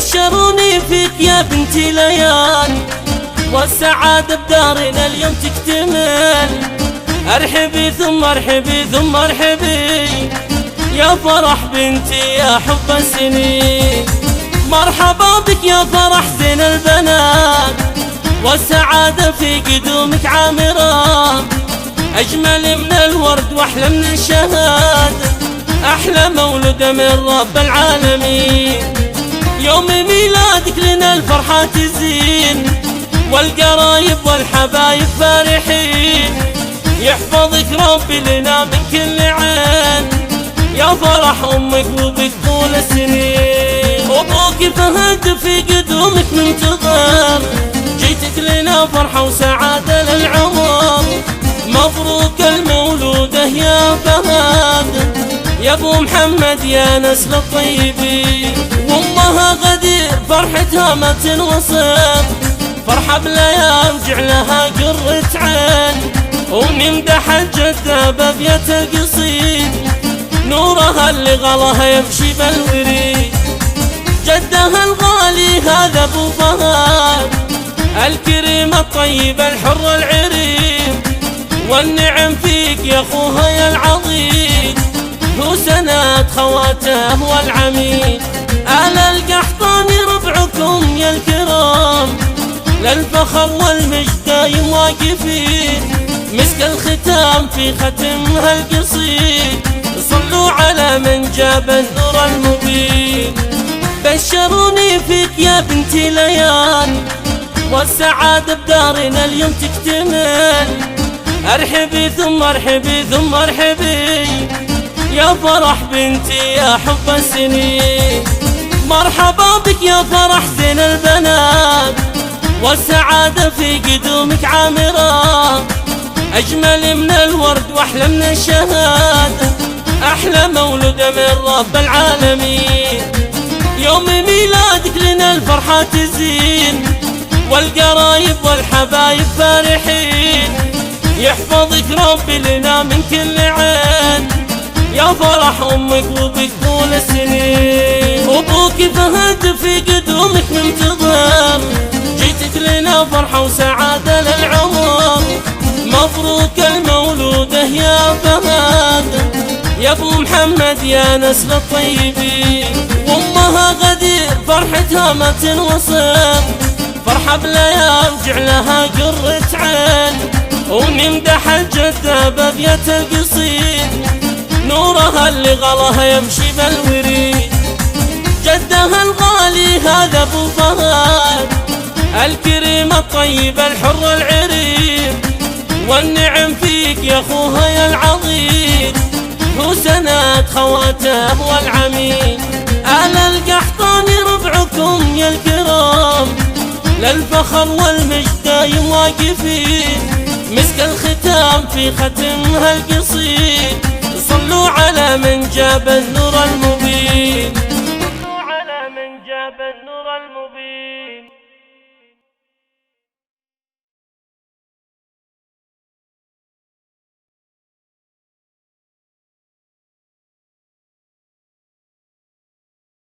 بشروني فيك يا بنتي ليالي، والسعادة بدارنا اليوم تكتمل. ارحبي ثم ارحبي ثم ارحبي يا فرح بنتي يا حب السنين. مرحبا بك يا فرح زين البنات، والسعادة في قدومك عامرة. أجمل من الورد وأحلى من الشهادة، أحلى مولود من رب العالمين. يوم ميلادك لنا الفرحة تزين، والقرايب والحبايب فرحين. يحفظك ربي لنا من كل عين، يا فرح أمك وبك طول السنين. أبوك فهد في قدومك منتظر، جيتك لنا فرحة وسعادة للعمر. مبروك المولودة يا فهد، يا ابو محمد يا نسل الطيبين. وامها غدير فرحتها ما تنوصف، فرحة بالايام جعلها قرة عين. ونمدح الجدة بابية القصيد، نورها اللي غلاها يمشي بالوريد. جدها الغالي هذا ابو فهد، الكريم الطيب الحر العريم. والنعم فيك يا اخوها يا العظيم، هو سند خواته والعميد. آل القحطاني ربعكم يا الكرام، للفخر والمجد دايم واقفين. مسك الختام في ختمها القصيد، صلوا على من جاب النور المبين. بشروني فيك يا بنتي ليالي، والسعادة بدارنا اليوم تكتمل. ارحبي ثم ارحبي ثم ارحبي يا فرح بنتي يا حب السنين. مرحبا بك يا فرح زين البنات، والسعادة في قدومك عامرة. أجمل من الورد وأحلى من الشهادة، أحلى مولود من رب العالمين. يوم ميلادك لنا الفرحة تزين، والقرايب والحبايب فرحين. يحفظك ربي لنا من كل عين، يا فرح أمك وبك طول السنين. أبوك فهد في قدومك منتظر، جيتك لنا فرحة وسعادة للعمر. مبروك المولودة يا فهد، يا ابو محمد يا نسل الطيبين. وامها غدير فرحتها ما تنوصف، فرحة بالايام جعلها قرة عين. ونمدح الجدة بابية القصيد، نورها اللي غلاها يمشي بالوريد. جدها الغالي هذا ابو فهد، الكريم الطيب الحر العريم. والنعم فيك يا اخوها يا العظيم، هو سند خواته والعميد. آل القحطاني ربعكم يا الكرام، للفخر والمجد دايم واقفين. مسك الختام في ختمها القصيد، صلوا على من جاب النور المبين.